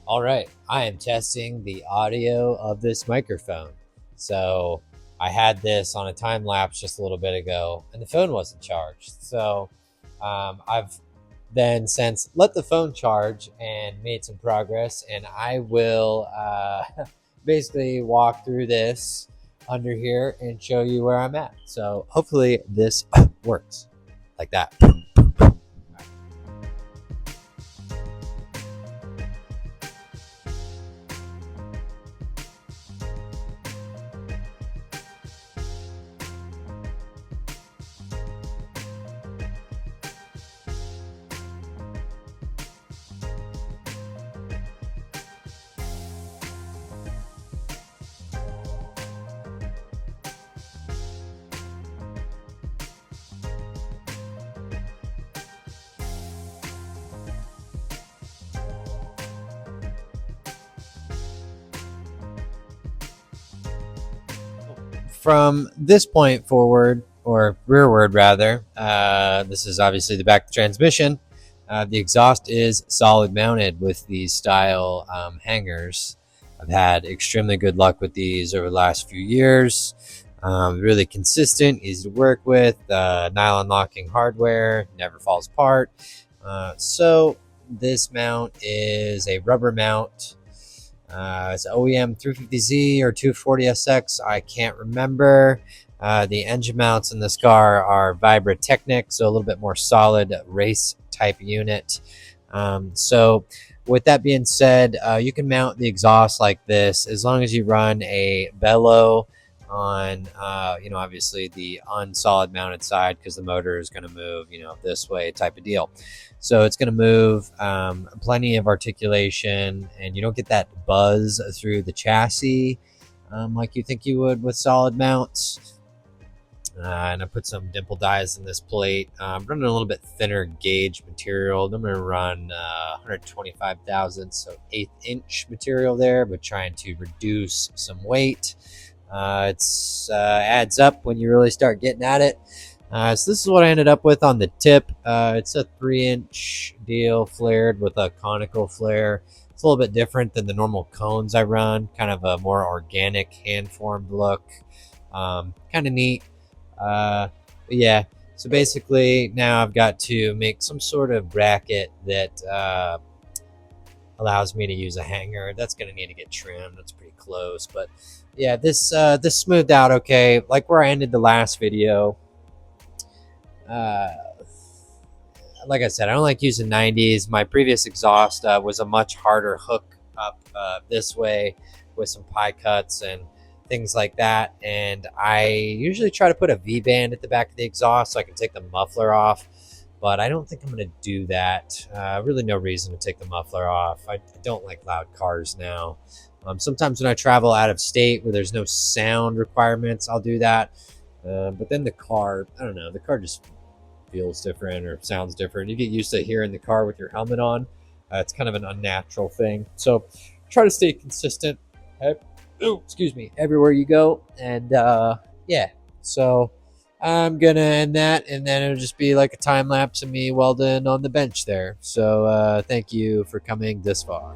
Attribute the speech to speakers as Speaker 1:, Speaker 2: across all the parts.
Speaker 1: All right, I am testing the audio of this microphone. So I had this on a time lapse just a little bit ago, and the phone wasn't charged. So I've then since let the phone charge and made some progress, and I will basically walk through this under here and show you where I'm at. So hopefully this works like that. From this point forward, or rearward rather, this is obviously the back transmission. The exhaust is solid mounted with these style hangers. I've had extremely good luck with these over the last few years. Really consistent, easy to work with, nylon locking hardware, never falls apart. So this mount is a rubber mount. It's OEM 350Z or 240SX. I can't remember. The engine mounts in this car are Vibratechnic, so a little bit more solid race type unit. So with that being said, you can mount the exhaust like this as long as you run a bellow on obviously the unsolid mounted side, because the motor is going to move this way type of deal. So it's going to move, plenty of articulation, and you don't get that buzz through the chassis like you think you would with solid mounts. And I put some dimple dies in this plate. I'm running a little bit thinner gauge material. I'm going to run 125 thousandths, so 1/8 inch material there, but trying to reduce some weight. It's adds up when you really start getting at it. So this is what I ended up with on the tip. It's a 3-inch deal flared with a conical flare. It's a little bit different than the normal cones I run, kind of a more organic hand-formed look. Kind of neat. Yeah, so basically now I've got to make some sort of bracket that allows me to use a hanger. That's going to need to get trimmed. That's pretty close, but yeah, this smoothed out okay. Like where I ended the last video. Like I said, I don't like using 90s. My previous exhaust was a much harder hook up this way with some pie cuts and things like that. And I usually try to put a V-band at the back of the exhaust so I can take the muffler off. But I don't think I'm going to do that. Really no reason to take the muffler off. I don't like loud cars now. Sometimes when I travel out of state where there's no sound requirements, I'll do that. But then the car, I don't know, the car just feels different or sounds different. You get used to hearing the car with your helmet on. It's kind of an unnatural thing. So try to stay consistent. Excuse me, everywhere you go. And yeah, so I'm gonna end that, and then it'll just be like a time lapse of me welding on the bench there. So thank you for coming this far.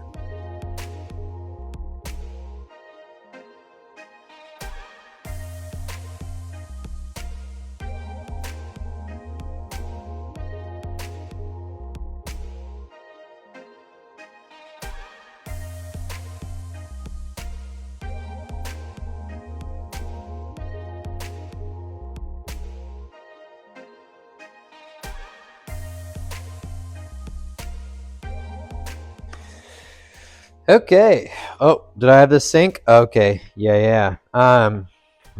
Speaker 1: Okay. Oh, did I have this sync? Okay. Yeah. Now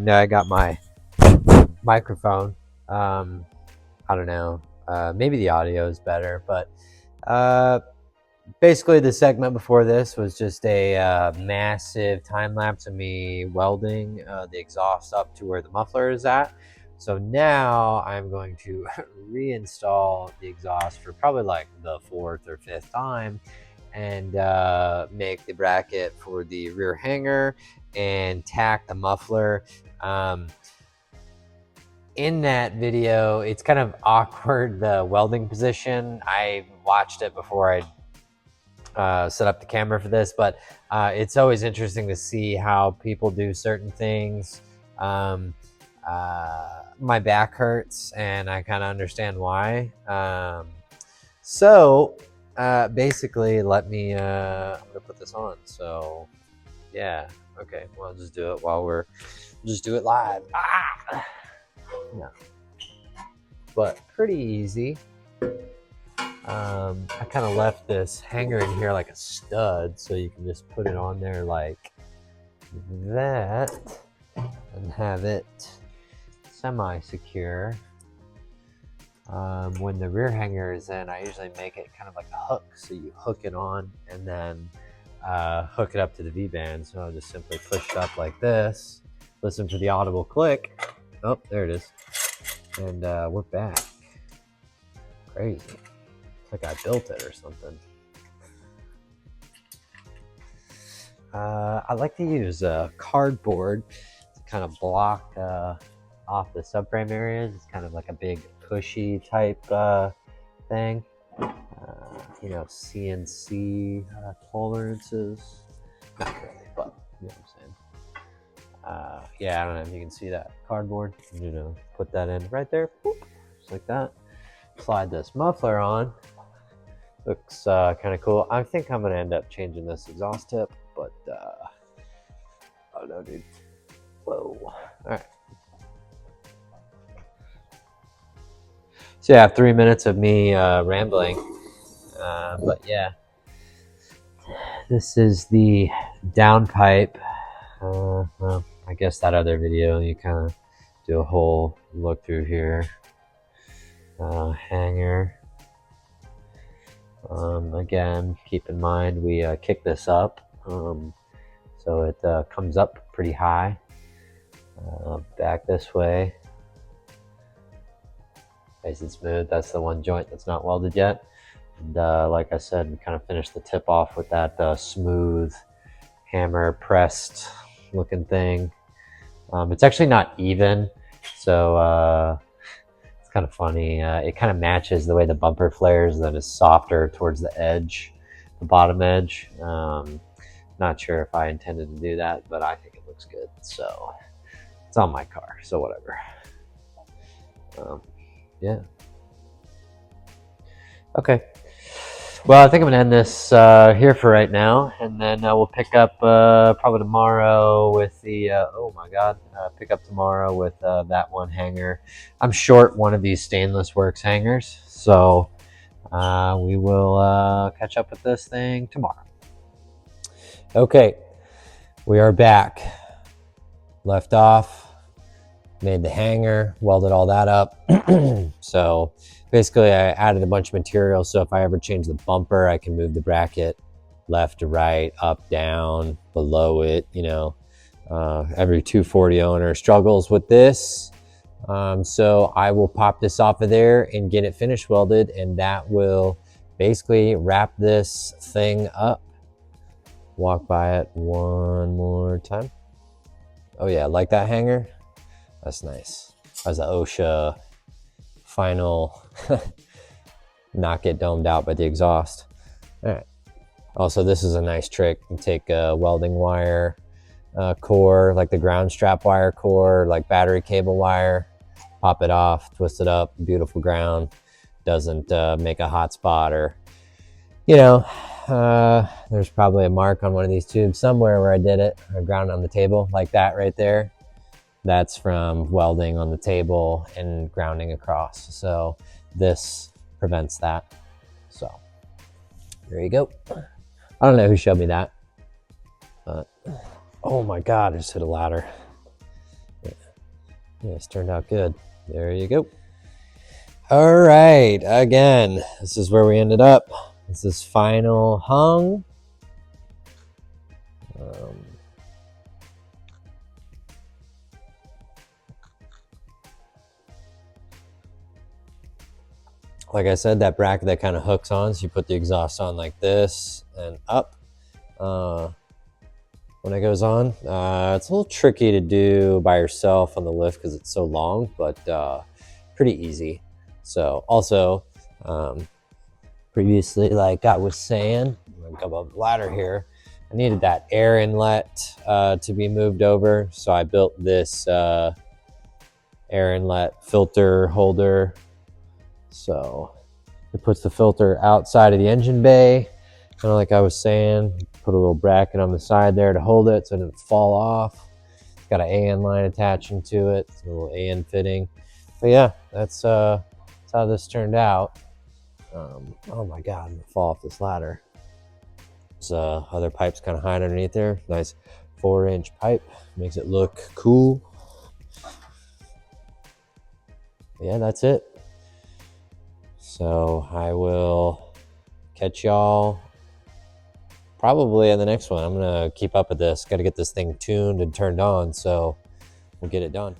Speaker 1: I got my microphone. I don't know. Maybe the audio is better, but basically the segment before this was just a massive time lapse of me welding the exhaust up to where the muffler is at. So now I'm going to reinstall the exhaust for probably like the 4th or 5th time, and make the bracket for the rear hanger and tack the muffler. In that video, it's kind of awkward, the welding position. I watched it before I set up the camera for this, but it's always interesting to see how people do certain things. My back hurts, and I kind of understand why. So basically, let me. I'm gonna put this on. So yeah, okay. Well, I'll just do it while we'll just do it live. Yeah, but pretty easy. I kind of left this hanger in here like a stud, so you can just put it on there like that and have it semi-secure. When the rear hanger is in, I usually make it kind of like a hook, so you hook it on and then hook it up to the V-band. So I'll just simply push it up like this, listen for the audible click. Oh, there it is. And we're back. Crazy. Like I built it or something. I like to use cardboard to kind of block off the subframe areas. It's kind of like a big pushy type thing. You know, CNC tolerances. Not really, but you know what I'm saying. Yeah, I don't know if you can see that cardboard. You know, put that in right there, boop, just like that. Slide this muffler on. Looks kind of cool. I think I'm gonna end up changing this exhaust tip, but oh no, dude. Whoa. All right. So yeah, 3 minutes of me rambling, but yeah, this is the downpipe. Well, I guess that other video you kind of do a whole look through here. Hanger. Again, keep in mind we kick this up, so it comes up pretty high. Back this way, nice and smooth. That's the one joint that's not welded yet. And like I said, we kind of finished the tip off with that smooth hammer pressed looking thing. It's actually not even, so kind of funny. It kind of matches the way the bumper flares, that is softer towards the edge, the bottom edge. Not sure if I intended to do that, but I think it looks good. So it's on my car, so whatever. Yeah. Okay. Well, I think I'm gonna end this here for right now, and then we'll pick up probably tomorrow with the oh my god, pick up tomorrow with that one hanger. I'm short one of these stainless works hangers, so we will catch up with this thing tomorrow. Okay, we are back. Left off, made the hanger, welded all that up. So basically I added a bunch of material, so if I ever change the bumper, I can move the bracket left to right, up, down, below it. You know, every 240 owner struggles with this. So I will pop this off of there and get it finish welded, and that will basically wrap this thing up. Walk by it one more time. Oh yeah, like that hanger? That's nice. That's the OSHA final not get domed out by the exhaust. All right. Also, this is a nice trick. You take a welding wire core, like the ground strap wire core, like battery cable wire, pop it off, twist it up, beautiful ground. Doesn't make a hot spot, or, you know, there's probably a mark on one of these tubes somewhere where I did it, or ground on the table, like that right there. That's from welding on the table and grounding across. So this prevents that. So there you go. I don't know who showed me that, but oh my god, I just hit a ladder. Yeah, it's turned out good. There you go. All right, again, this is where we ended up. This is final hung. Like I said, that bracket that kind of hooks on, so you put the exhaust on like this and up when it goes on. It's a little tricky to do by yourself on the lift because it's so long, but pretty easy. So also, previously, like I was saying, I'm gonna go up the ladder here. I needed that air inlet to be moved over, so I built this air inlet filter holder. So it puts the filter outside of the engine bay, kind of like I was saying. Put a little bracket on the side there to hold it so it doesn't fall off. It's got an AN line attaching to it, it's a little AN fitting. But yeah, that's how this turned out. Oh my God, I'm gonna fall off this ladder. There's other pipes kind of hiding underneath there. Nice 4-inch pipe, makes it look cool. But yeah, that's it. So I will catch y'all probably in the next one. I'm gonna keep up with this. Got to get this thing tuned and turned on, so we'll get it done.